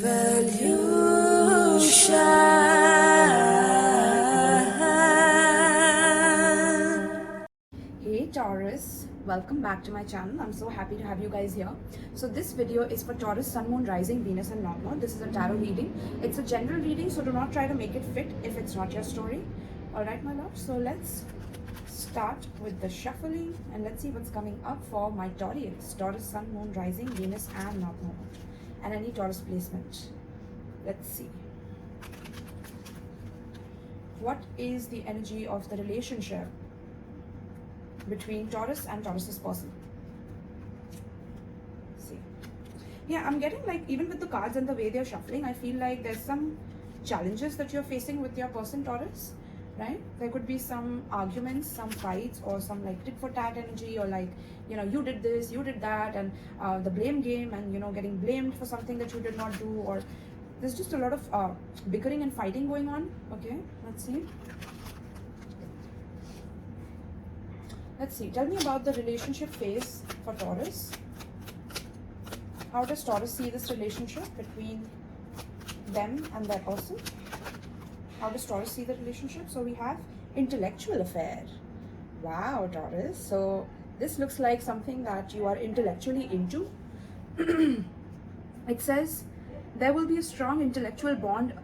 Hey Taurus, welcome back to my channel. I'm so happy to have you guys here. So this video is for Taurus, Sun, Moon, Rising, Venus and North Node. This is a tarot reading. It's a general reading, so do not try to make it fit if it's not your story. Alright my love, so let's start with the shuffling and let's see what's coming up for my Taurians. Taurus, Sun, Moon, Rising, Venus and North Node. And any Taurus placement. Let's see. What is the energy of the relationship between Taurus and Taurus's person? See, yeah, I'm getting like, even with the cards and the way they're shuffling, I feel like there's some challenges that you're facing with your person, Taurus, right? There could be some arguments, some fights, or some like tit for tat energy, or like, you know, you did this, you did that, and the blame game, and you know, getting blamed for something that you did not do, or there's just a lot of bickering and fighting going on. Okay, let's see. Let's see, tell me about the relationship phase for Taurus. How does Taurus see this relationship between them and their person? How does Taurus see the relationship? So we have intellectual affair. Wow, Taurus. So this looks like something that you are intellectually into. It says there will be a strong intellectual bond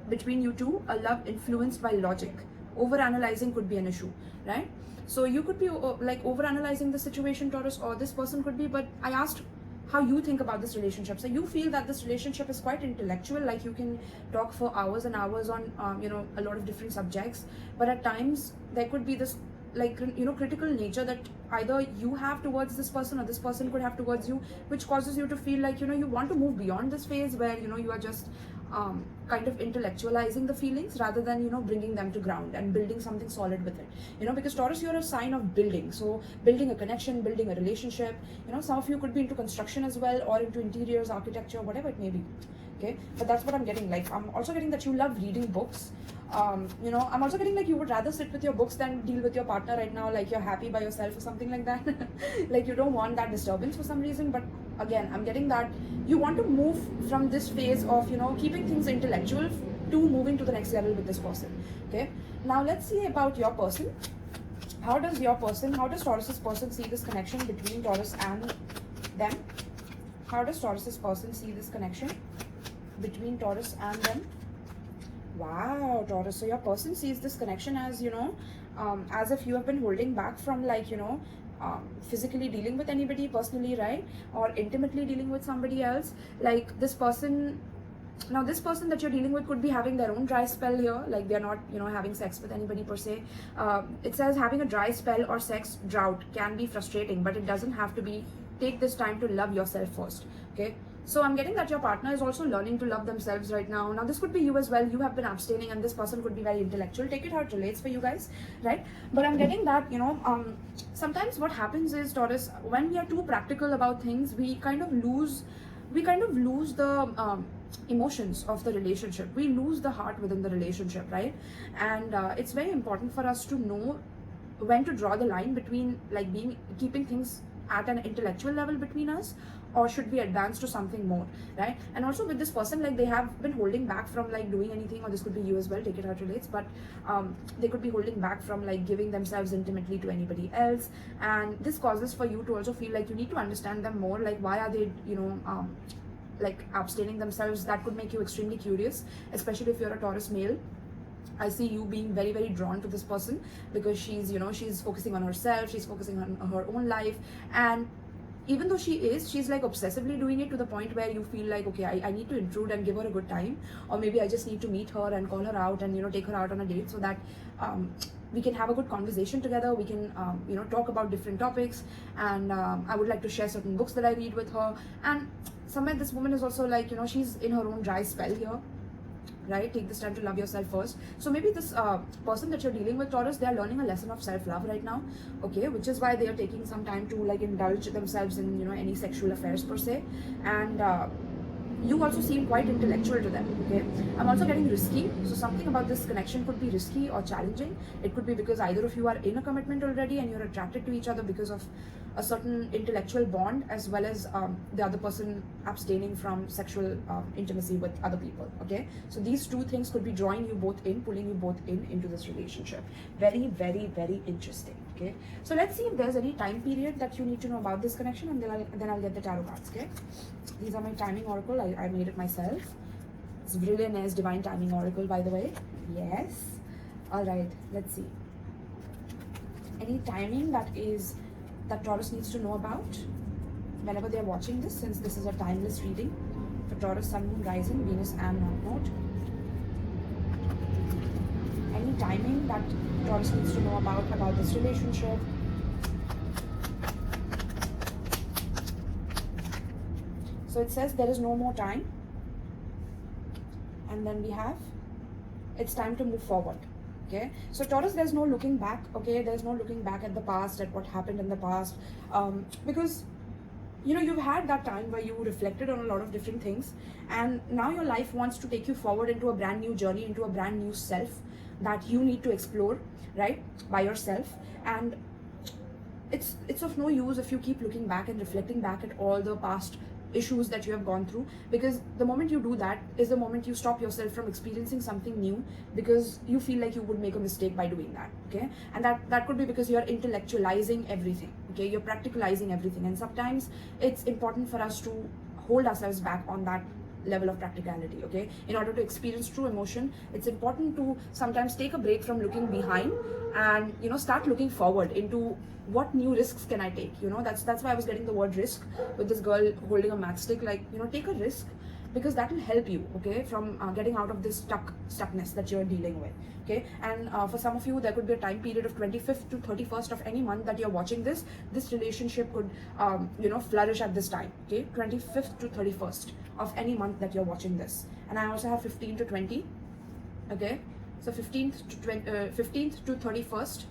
between you two, a love influenced by logic. Overanalyzing could be an issue, right? So you could be like overanalyzing the situation, Taurus, or this person could be, but I asked how you think about this relationship. So you feel that this relationship is quite intellectual, like you can talk for hours and hours on, you know, a lot of different subjects, but at times there could be this, like, you know, critical nature that either you have towards this person or this person could have towards you, which causes you to feel like, you know, you want to move beyond this phase where, you know, you are just kind of intellectualizing the feelings rather than, you know, bringing them to ground and building something solid with it, you know, because Taurus, you're a sign of building. So building a connection, building a relationship, you know, some of you could be into construction as well, or into interiors, architecture, whatever it may be. Okay, but that's what I'm getting. Like, I'm also getting that you love reading books. You know, I'm also getting like you would rather sit with your books than deal with your partner right now, like you're happy by yourself or something like that. Like you don't want that disturbance for some reason. But again, I'm getting that you want to move from this phase of, you know, keeping things intellectual to moving to the next level with this person. Okay, now let's see about your person. How does Taurus's person see this connection between Taurus and them? How does Taurus's person see this connection between Taurus and them? Wow, Taurus. So your person sees this connection as, you know, as if you have been holding back from, like, you know, physically dealing with anybody personally, right? Or intimately dealing with somebody else. Like this person, now this person that you're dealing with could be having their own dry spell here, like they're not, you know, having sex with anybody per se. It says having a dry spell or sex drought can be frustrating, but it doesn't have to be. Take this time to love yourself first. Okay, so I'm getting that your partner is also learning to love themselves right now. Now this could be you as well. You have been abstaining and this person could be very intellectual. Take it how it relates for you guys, right? But I'm getting that, you know, sometimes what happens is, Taurus, when we are too practical about things, we kind of lose the emotions of the relationship. We lose the heart within the relationship, right? And it's very important for us to know when to draw the line between, like, keeping things at an intellectual level between us, or should we advance to something more, right? And also with this person, like, they have been holding back from like doing anything, or this could be you as well, take it how it relates, but they could be holding back from like giving themselves intimately to anybody else, and this causes for you to also feel like you need to understand them more, like why are they, you know, like abstaining themselves. That could make you extremely curious, especially if you're a Taurus male. I see you being very, very drawn to this person because she's, you know, she's focusing on herself, she's focusing on her own life, and even though she's like obsessively doing it to the point where you feel like, okay, I need to intrude and give her a good time, or maybe I just need to meet her and call her out and, you know, take her out on a date so that we can have a good conversation together, we can you know, talk about different topics, and I would like to share certain books that I read with her. And somewhere this woman is also like, you know, she's in her own dry spell here, right? Take this time to love yourself first. So maybe this person that you're dealing with, Taurus, they are learning a lesson of self-love right now, okay, which is why they are taking some time to like indulge themselves in, you know, any sexual affairs per se. And you also seem quite intellectual to them, okay? I'm also getting risky. So something about this connection could be risky or challenging. It could be because either of you are in a commitment already and you're attracted to each other because of a certain intellectual bond, as well as the other person abstaining from sexual intimacy with other people. Okay, so these two things could be drawing you both in, pulling you both in into this relationship. Very, very, very interesting. Okay, so let's see if there's any time period that you need to know about this connection, and then I'll get the tarot cards. Okay, these are my timing oracle. I made it myself. It's Vrie Divine Timing Oracle, by the way. Yes. All right, let's see. Any timing that Taurus needs to know about whenever they're watching this, since this is a timeless reading for Taurus, Sun, Moon, Rising, Venus, and North Node. Any timing that Taurus needs to know about this relationship. So it says there is no more time. And then we have, it's time to move forward. Okay, so Taurus, there's no looking back. Okay, there's no looking back at the past, at what happened in the past, because you know, you've had that time where you reflected on a lot of different things, and now your life wants to take you forward into a brand new journey, into a brand new self that you need to explore, right, by yourself. And it's of no use if you keep looking back and reflecting back at all the past issues that you have gone through, because the moment you do that is the moment you stop yourself from experiencing something new, because you feel like you would make a mistake by doing that. Okay, and that could be because you're intellectualizing everything. Okay, you're practicalizing everything, and sometimes it's important for us to hold ourselves back on that level of practicality. Okay, in order to experience true emotion, it's important to sometimes take a break from looking behind and, you know, start looking forward into what new risks can I take. You know, that's why I was getting the word risk with this girl holding a matchstick. Like, you know, take a risk, because that will help you, okay, from getting out of this stuckness that you're dealing with. Okay, and for some of you, there could be a time period of 25th to 31st of any month that you're watching this relationship could you know, flourish at this time. Okay, 25th to 31st of any month that you're watching this. And I also have 15 to 20. Okay, so 15th to 31st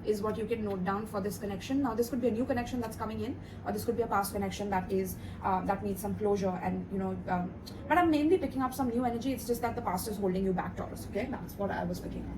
is what you can note down for this connection. Now, this could be a new connection that's coming in, or this could be a past connection that is that needs some closure, and you know, but I'm mainly picking up some new energy. It's just that the past is holding you back, Taurus. Okay, that's what I was picking up.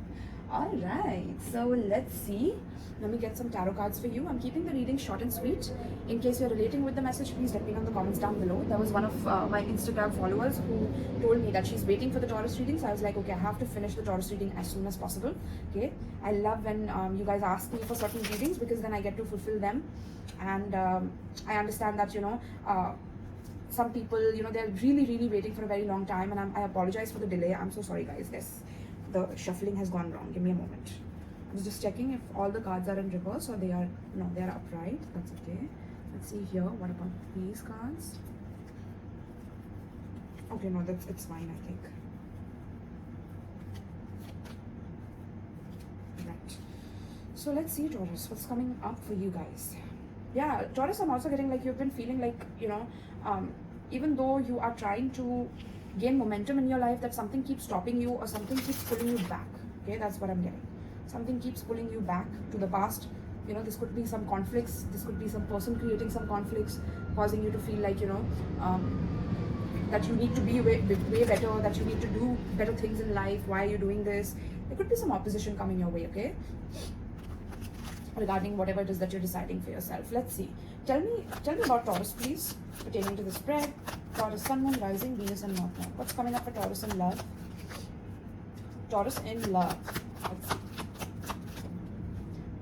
All right, so let's see. Let me get some tarot cards for you. I'm keeping the reading short and sweet. In case you're relating with the message, please let me know in the comments down below. There was one of my Instagram followers who told me that she's waiting for the Taurus reading. So I was like, okay, I have to finish the Taurus reading as soon as possible. Okay, I love when you guys ask me for certain readings, because then I get to fulfill them. And I understand that, you know, some people, you know, they're really waiting for a very long time, and I apologize for the delay. I'm so sorry, guys. The shuffling has gone wrong. Give me a moment. I was just checking if all the cards are in reverse, or they are upright. That's okay. Let's see here. What about these cards? Okay, no, it's fine, I think. Right. So let's see, Taurus, what's coming up for you guys. Yeah, Taurus, I'm also getting like you've been feeling like, you know, even though you are trying to gain momentum in your life, that something keeps stopping you, or something keeps pulling you back. Okay, that's what I'm getting. Something keeps pulling you back to the past. You know, this could be some conflicts. This could be some person creating some conflicts, causing you to feel like, you know, that you need to be way better, that you need to do better things in life. Why are you doing this? There could be some opposition coming your way, okay, regarding whatever it is that you're deciding for yourself. Let's see. Tell me about Taurus, please, pertaining to the spread. Taurus, Sun, Moon, Rising, Venus, and North Node. What's coming up for Taurus in love? Taurus in love. Let's see.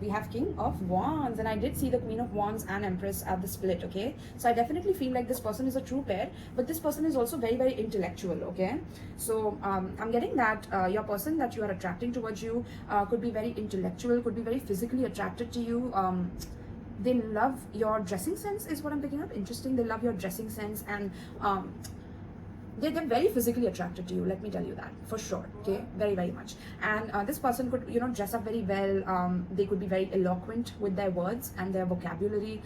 We have King of Wands, and I did see the Queen of Wands and Empress at the split. Okay, so I definitely feel like this person is a true pair, but this person is also very intellectual. Okay, so I'm getting that your person that you are attracting towards you could be very intellectual, could be very physically attracted to you. They love your dressing sense, is what I'm picking up. Interesting. They love your dressing sense, and they're very physically attracted to you, let me tell you that for sure. Okay, very much. And this person could, you know, dress up very well. They could be very eloquent with their words and their vocabulary.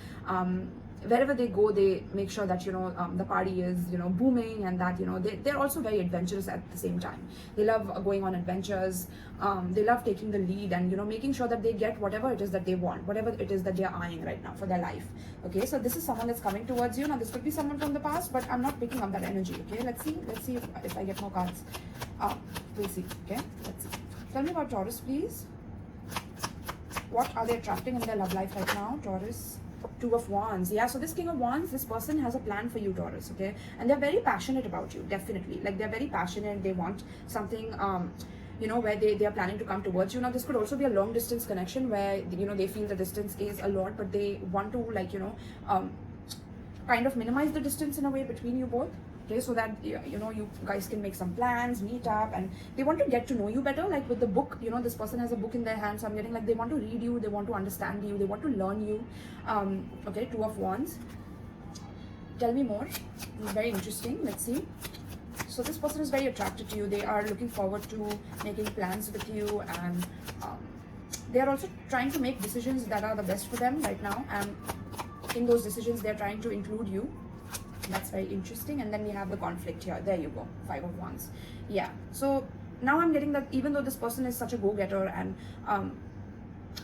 Wherever they go, they make sure that, you know, the party is, you know, booming, and that, you know, they're also very adventurous at the same time. They love going on adventures. They love taking the lead, and, you know, making sure that they get whatever it is that they want, whatever it is that they're eyeing right now for their life. Okay, so this is someone that's coming towards you. Now, this could be someone from the past, but I'm not picking up that energy. Okay, let's see if I get more cards. We'll see. Okay, let's see. Tell me about Taurus, please. What are they attracting in their love life right now, Taurus? Two of Wands. Yeah, so this King of Wands, this person has a plan for you, Taurus, okay? And they're very passionate about you, definitely. Like, they're very passionate. They want something, you know, where they are planning to come towards you. Now, this could also be a long distance connection where, you know, they feel the distance is a lot, but they want to, like, you know, kind of minimize the distance in a way between you both. Okay, so that, you know, you guys can make some plans, meet up, and they want to get to know you better. Like with the book, you know, this person has a book in their hand, so I'm getting like they want to read you, they want to understand you, they want to learn you. Okay, Two of Wands. Tell me more. It's very interesting. Let's see. So this person is very attracted to you. They are looking forward to making plans with you, and they are also trying to make decisions that are the best for them right now. And in those decisions, they're trying to include you. That's very interesting. And then we have the conflict here. There you go. Five of Wands. Yeah. So now I'm getting that even though this person is such a go-getter, and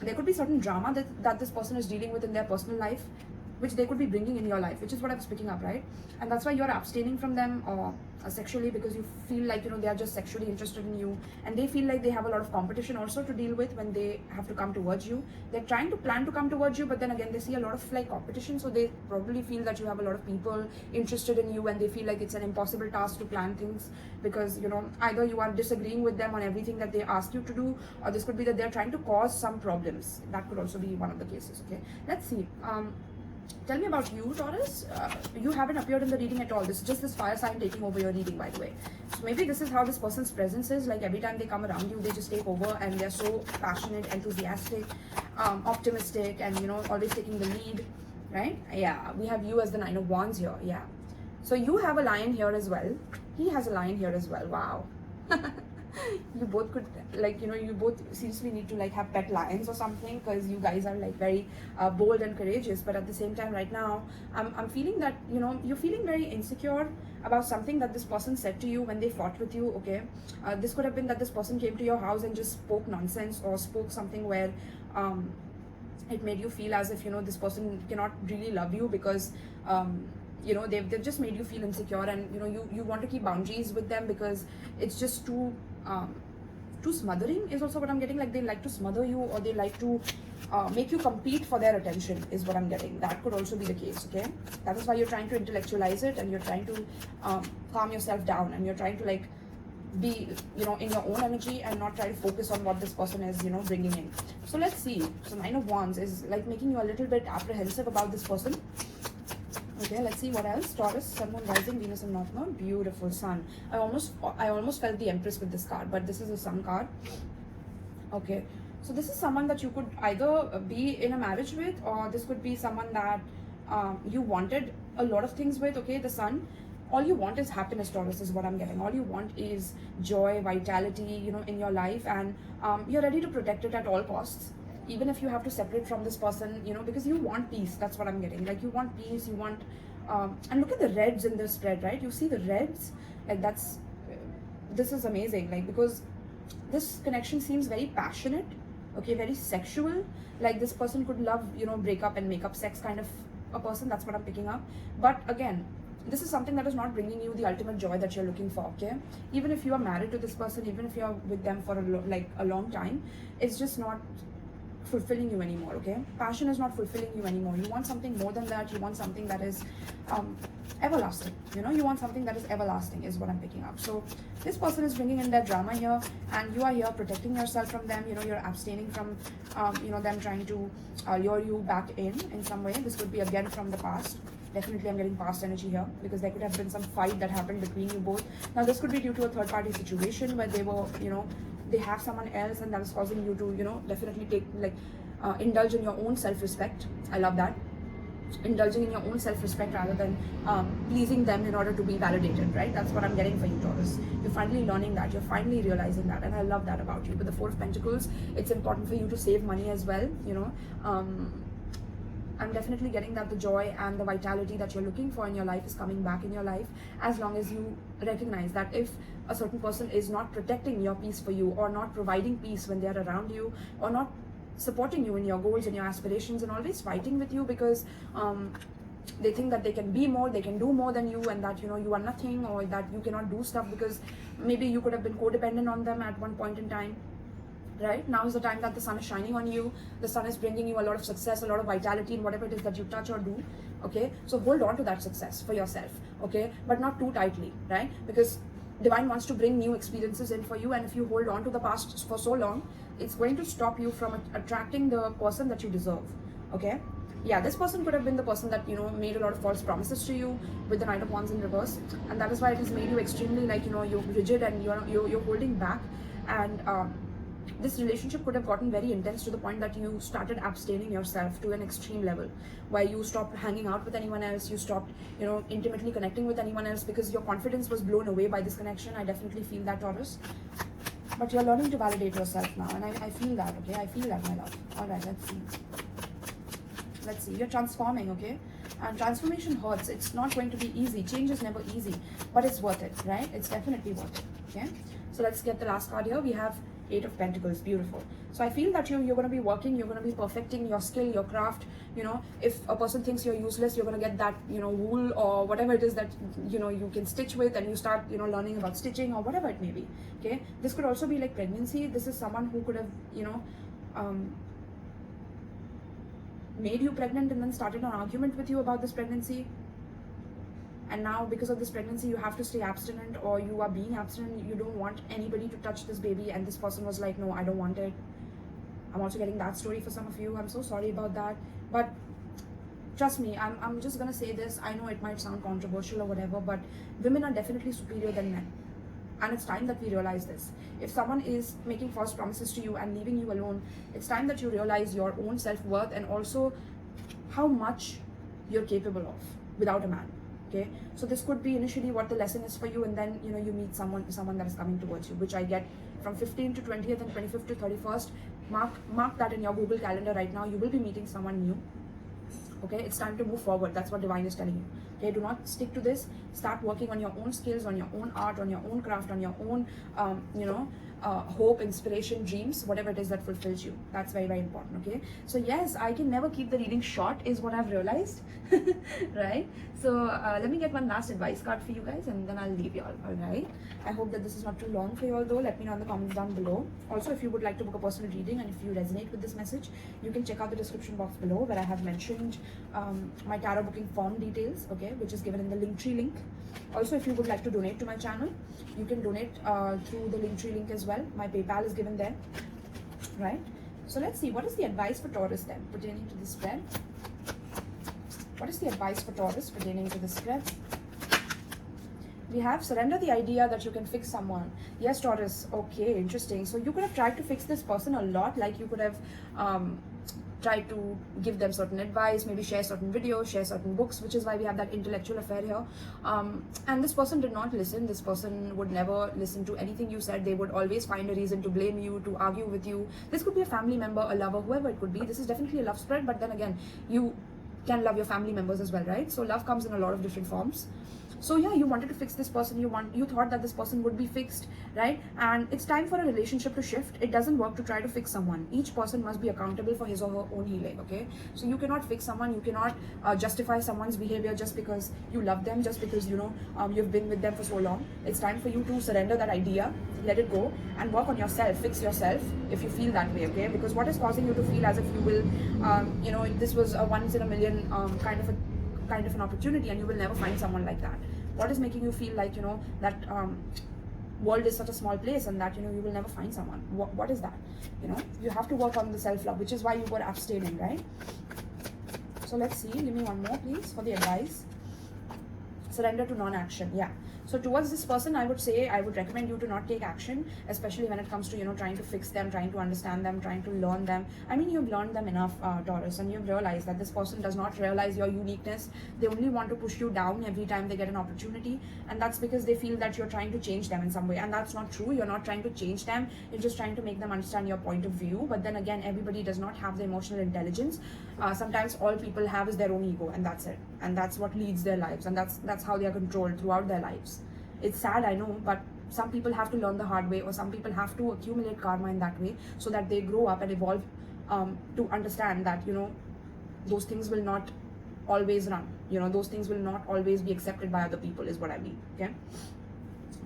there could be certain drama that this person is dealing with in their personal life, which they could be bringing in your life, which is what I was picking up, right? And that's why you're abstaining from them sexually, because you feel like, you know, they are just sexually interested in you, and they feel like they have a lot of competition also to deal with when they have to come towards you. They're trying to plan to come towards you, but then again, they see a lot of like competition, so they probably feel that you have a lot of people interested in you, and they feel like it's an impossible task to plan things, because, you know, either you are disagreeing with them on everything that they ask you to do, or this could be that they're trying to cause some problems. That could also be one of the cases. Okay, let's see. Tell me about you, Taurus. You haven't appeared in the reading at all. This is just this fire sign taking over your reading, by the way. So maybe this is how this person's presence is. Like every time they come around you, they just take over, and they're so passionate, enthusiastic, optimistic, and, you know, always taking the lead, right? Yeah, we have you as the Nine of Wands here. Yeah. So you have a lion here as well. He has a lion here as well. Wow. You both could, like, you know, you both seriously need to like have pet lions or something, because you guys are like very bold and courageous. But at the same time right now, I'm feeling that, you know, you're feeling very insecure about something that this person said to you when they fought with you. Okay, this could have been that this person came to your house and just spoke nonsense, or spoke something where it made you feel as if, you know, this person cannot really love you, because you know, they've just made you feel insecure, and, you know, you want to keep boundaries with them because it's just too smothering is also what I'm getting. Like they like to smother you, or they like to make you compete for their attention is what I'm getting. That could also be the case. Okay, that is why you're trying to intellectualize it, and you're trying to calm yourself down, and you're trying to like be, you know, in your own energy, and not try to focus on what this person is, you know, bringing in. So let's see. So Nine of Wands is like making you a little bit apprehensive about this person. Okay, let's see what else. Taurus, Sun, Moon, Rising, Venus, and North Node. Beautiful Sun. I almost felt the Empress with this card, but this is a Sun card. Okay, so this is someone that you could either be in a marriage with, or this could be someone that you wanted a lot of things with. Okay, the Sun. All you want is happiness, Taurus, is what I'm getting. All you want is joy, vitality, you know, in your life, and you're ready to protect it at all costs. Even if you have to separate from this person, you know, because you want peace. That's what I'm getting. Like you want peace, you want, and look at the reds in this spread, right? You see the reds, like this is amazing. Like, because this connection seems very passionate, okay, very sexual. Like this person could love, you know, break up and make up sex kind of a person. That's what I'm picking up. But again, this is something that is not bringing you the ultimate joy that you're looking for. Okay, even if you are married to this person, even if you're with them for a long time, it's just not fulfilling you anymore. Okay, passion is not fulfilling you anymore. You want something more than that. You want something that is everlasting. You know, you want something that is everlasting is what I'm picking up. So this person is bringing in their drama here, and you are here protecting yourself from them. You know, you're abstaining from you know, them trying to lure you back in some way. This could be again from the past. Definitely I'm getting past energy here, because there could have been some fight that happened between you both. Now this could be due to a third party situation where they were, you know, they have someone else, and that is causing you to, you know, definitely take like indulge in your own self-respect. I love that. Indulging in your own self-respect rather than pleasing them in order to be validated, right? That's what I'm getting for you, Taurus. You're finally learning that. You're finally realizing that, and I love that about you. With the Four of Pentacles, it's important for you to save money as well, you know. I'm definitely getting that the joy and the vitality that you're looking for in your life is coming back in your life, as long as you recognize that if a certain person is not protecting your peace for you, or not providing peace when they're around you, or not supporting you in your goals and your aspirations, and always fighting with you because they think that they can be more, they can do more than you, and that, you know, you are nothing, or that you cannot do stuff because maybe you could have been codependent on them at one point in time. right? Now is the time that the sun is shining on you. The sun is bringing you a lot of success, a lot of vitality in whatever it is that you touch or do. Okay, so hold on to that success for yourself. Okay, but not too tightly, right? Because divine wants to bring new experiences in for you, and if you hold on to the past for so long, it's going to stop you from attracting the person that you deserve. Okay, yeah, this person could have been the person that, you know, made a lot of false promises to you with the Knight of Wands in reverse, and that is why it has made you extremely, like, you know, you're rigid and you're holding back. And this relationship could have gotten very intense to the point that you started abstaining yourself to an extreme level, where you stopped hanging out with anyone else, you stopped, you know, intimately connecting with anyone else because your confidence was blown away by this connection. I definitely feel that, Taurus. But you're learning to validate yourself now, and I feel that, okay? I feel that, my love. All right, let's see. Let's see. You're transforming, okay? And transformation hurts. It's not going to be easy. Change is never easy, but it's worth it, right? It's definitely worth it, okay? So let's get the last card here. We have Eight of Pentacles. Beautiful. So I feel that you're going to be working, you're going to be perfecting your skill, your craft. You know, if a person thinks you're useless, you're going to get that, you know, wool or whatever it is that, you know, you can stitch with, and you start, you know, learning about stitching or whatever it may be. Okay, this could also be like pregnancy. This is someone who could have, you know, made you pregnant and then started an argument with you about this pregnancy. And now because of this pregnancy you have to stay abstinent, or you are being abstinent, you don't want anybody to touch this baby, and this person was like, no, I don't want it. I'm also getting that story for some of you. I'm so sorry about that, but trust me, I'm just gonna say this. I know it might sound controversial or whatever, but women are definitely superior than men, and it's time that we realize this. If someone is making false promises to you and leaving you alone, it's time that you realize your own self-worth and also how much you're capable of without a man. Okay, so this could be initially what the lesson is for you, and then, you know, you meet someone that is coming towards you, which I get from 15th to 20th and 25th to 31st. Mark that in your Google calendar right now. You will be meeting someone new. Okay, it's time to move forward. That's what divine is telling you. Okay, do not stick to this. Start working on your own skills, on your own art, on your own craft, on your own you know, hope, inspiration, dreams, whatever it is that fulfills you. That's very, very important. Okay, so yes, I can never keep the reading short is what I've realized. Right, so let me get one last advice card for you guys, and then I'll leave you all. All right, I hope that this is not too long for you all, though. Let me know in the comments down below. Also, if you would like to book a personal reading and if you resonate with this message, you can check out the description box below, where I have mentioned my tarot booking form details, okay, which is given in the Linktree link. Also, if you would like to donate to my channel, you can donate through the Linktree link as well. My PayPal is given there, right? So let's see, what is the advice for Taurus then pertaining to this spread? What is the advice for Taurus pertaining to this spread? We have surrender the idea that you can fix someone. Yes, Taurus. Okay, interesting. So you could have tried to fix this person a lot. Like you could have tried to give them certain advice, maybe share certain videos, share certain books, which is why we have that intellectual affair here. And this person did not listen. This person would never listen to anything you said. They would always find a reason to blame you, to argue with you. This could be a family member, a lover, whoever it could be. This is definitely a love spread, but then again, you can love your family members as well, right? So love comes in a lot of different forms. So yeah, you wanted to fix this person, you thought that this person would be fixed, right? And it's time for a relationship to shift. It doesn't work to try to fix someone. Each person must be accountable for his or her own healing, okay? So you cannot fix someone, you cannot justify someone's behavior just because you love them, just because, you know, you've been with them for so long. It's time for you to surrender that idea, let it go, and work on yourself, fix yourself if you feel that way, okay? Because what is causing you to feel as if you will, you know, this was a once in a million kind of an opportunity, and you will never find someone like that? What is making you feel like, you know, that world is such a small place and that, you know, you will never find someone? What is that? You know, you have to work on the self-love, which is why you were abstaining, right? So let's see, give me one more please for the advice. Surrender to non-action. Yeah, so towards this person, I would say, I would recommend you to not take action, especially when it comes to, you know, trying to fix them, trying to understand them, trying to learn them. I mean, you've learned them enough, Taurus, and you've realized that this person does not realize your uniqueness. They only want to push you down every time they get an opportunity, and that's because they feel that you're trying to change them in some way, and that's not true. You're not trying to change them, you're just trying to make them understand your point of view. But then again, everybody does not have the emotional intelligence. Sometimes all people have is their own ego, and that's it, and that's what leads their lives, and that's how they are controlled throughout their lives. It's sad, I know, but some people have to learn the hard way, or some people have to accumulate karma in that way, so that they grow up and evolve to understand that, you know, those things will not always run, you know, those things will not always be accepted by other people, is what I mean, okay?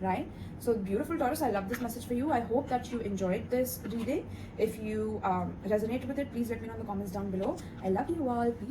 right? So beautiful Taurus, I love this message for you. I hope that you enjoyed this reading. If you resonate with it, please let me know in the comments down below. I love you all. Peace.